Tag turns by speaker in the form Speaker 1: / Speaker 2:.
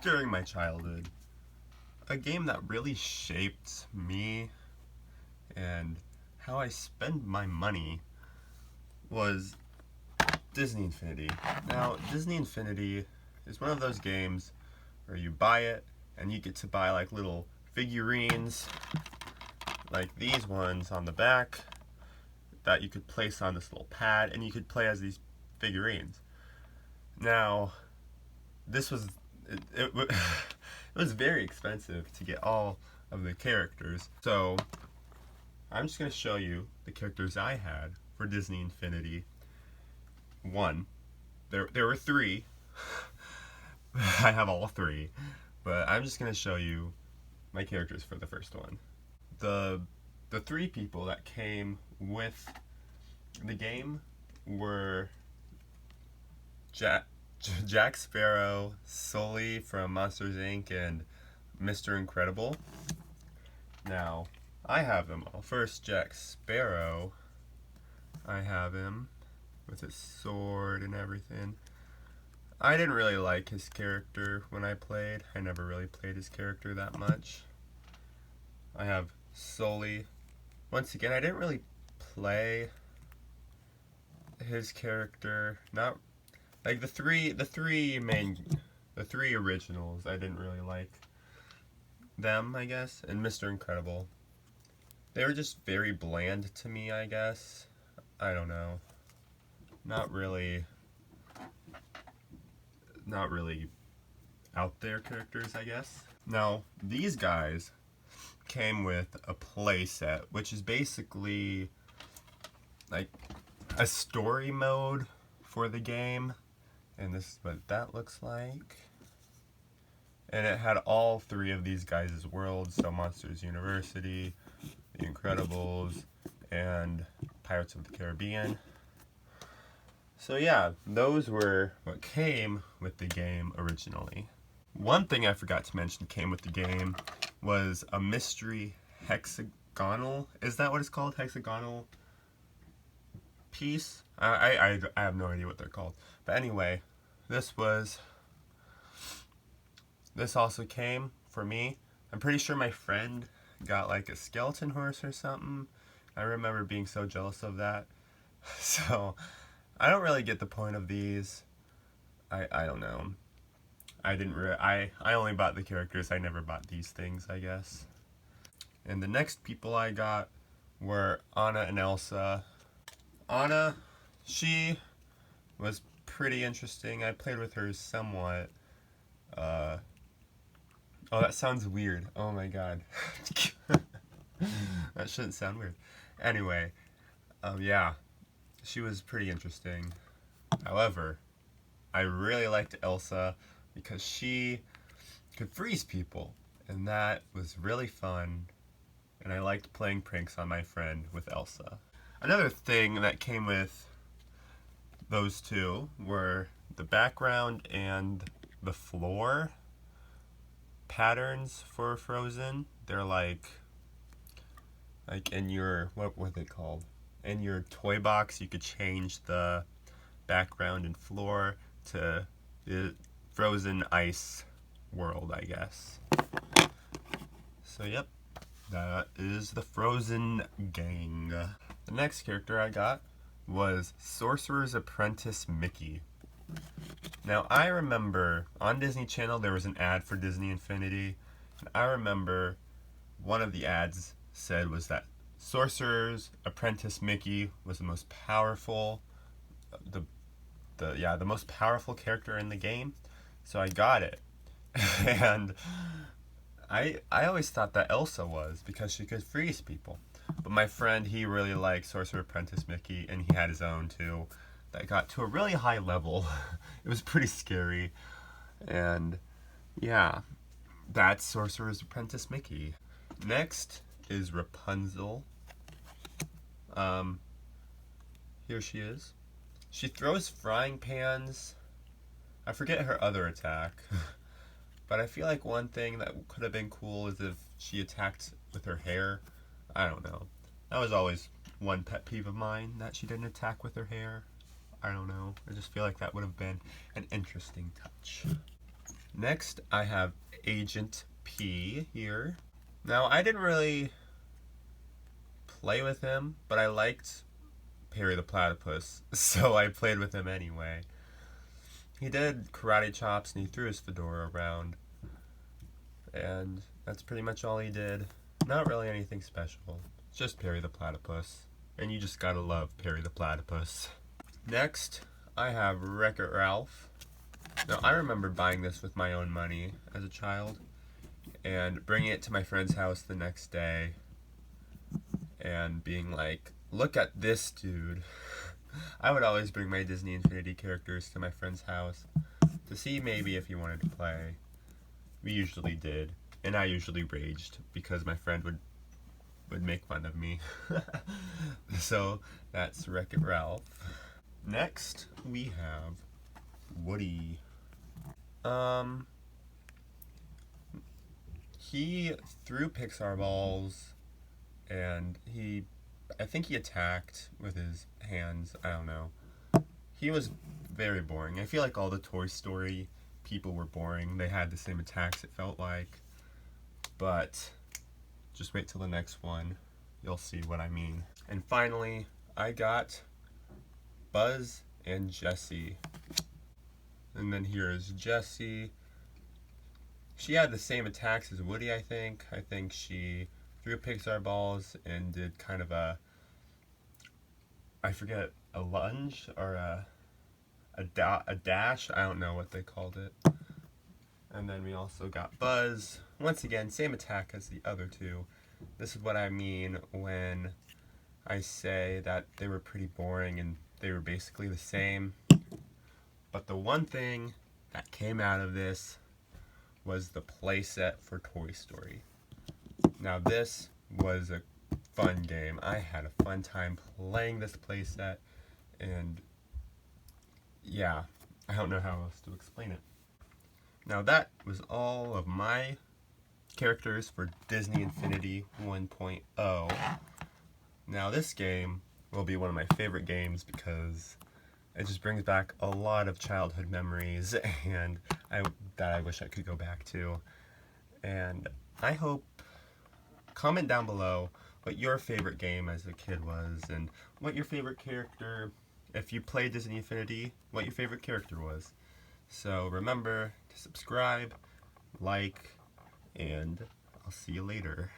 Speaker 1: during my childhood, a game that really shaped me and how I spend my money was Disney Infinity. Now, Disney Infinity is one of those games where you buy it and you get to buy like little figurines like these ones on the back that you could place on this little pad and you could play as these figurines. Now, this was it was very expensive to get all of the characters. So, I'm just going to show you the characters I had for Disney Infinity. One, there were three. I have all three, but I'm just going to show you my characters for the first one. The three people that came with the game were Jack Sparrow, Sully from Monsters Inc., and Mr. Incredible. Now, I have them all. First, Jack Sparrow. I have him with his sword and everything. I didn't really like his character when I played. I never really played his character that much. I have Sully. Once again, I didn't really play his character. Not like the three originals. I didn't really like them, I guess. And Mr. Incredible. They were just very bland to me, I guess. I don't know. Not really out there characters, I guess. Now, these guys came with a play set, which is basically like a story mode for the game. And this is what that looks like. And it had all three of these guys' worlds, so Monsters University, The Incredibles, and Pirates of the Caribbean. So yeah, those were what came with the game originally. One thing I forgot to mention came with the game was a mystery hexagonal. Is that what it's called? Hexagonal piece? I have no idea what they're called. But anyway, this also came for me. I'm pretty sure my friend got like a skeleton horse or something. I remember being so jealous of that. So, I don't really get the point of these. I don't know. I only bought the characters. I never bought these things, I guess. And the next people I got were Anna and Elsa. Anna, she was pretty interesting. I played with her somewhat. Oh, that sounds weird. Oh my god. That shouldn't sound weird. Anyway, yeah, she was pretty interesting. However, I really liked Elsa because she could freeze people, and that was really fun, and I liked playing pranks on my friend with Elsa. Another thing that came with those two were the background and the floor patterns for Frozen. They're like in your, what were they called? In your toy box, you could change the background and floor to the Frozen ice world, I guess. So yep, that is the Frozen gang. The next character I got was Sorcerer's Apprentice Mickey. Now, I remember on Disney Channel there was an ad for Disney Infinity, and I remember one of the ads said was that Sorcerer's Apprentice Mickey was the most powerful, the most powerful character in the game. So I got it, and I always thought that Elsa was because she could freeze people, but my friend, he really liked Sorcerer Apprentice Mickey, and he had his own too. That got to a really high level. It was pretty scary. And yeah, that's Sorcerer's Apprentice Mickey. Next is Rapunzel. Here she is. She throws frying pans. I forget her other attack. But I feel like one thing that could have been cool is if she attacked with her hair. I don't know. That was always one pet peeve of mine, that she didn't attack with her hair. I don't know. I just feel like that would have been an interesting touch. Next, I have Agent P here. Now, I didn't really play with him, but I liked Perry the Platypus, so I played with him anyway. He did karate chops and he threw his fedora around, and that's pretty much all he did. Not really anything special, just Perry the Platypus, and you just gotta love Perry the Platypus. Next, I have WreckIt Ralph. Now, I remember buying this with my own money as a child and bringing it to my friend's house the next day and being like, look at this dude. I would always bring my Disney Infinity characters to my friend's house to see maybe if he wanted to play. We usually did, and I usually raged because my friend would make fun of me. So that's WreckIt Ralph. Next, we have Woody. He threw Pixar balls, and I think he attacked with his hands. I don't know. He was very boring. I feel like all the Toy Story people were boring. They had the same attacks, it felt like. But just wait till the next one. You'll see what I mean. And finally, I got Buzz and Jessie. And then here is Jessie. She had the same attacks as Woody, I think. I think she threw Pixar balls and did kind of a lunge or a dash. I don't know what they called it. And then we also got Buzz. Once again, same attack as the other two. This is what I mean when I say that they were pretty boring and they were basically the same. But the one thing that came out of this was the playset for Toy Story. Now this was a fun game. I had a fun time playing this playset, and yeah, I don't know how else to explain it. Now that was all of my characters for Disney Infinity 1.0. Now this game will be one of my favorite games because it just brings back a lot of childhood memories and that I wish I could go back to. And I hope, comment down below what your favorite game as a kid was and what your favorite character, if you played Disney Infinity, what your favorite character was. So remember to subscribe, like, and I'll see you later.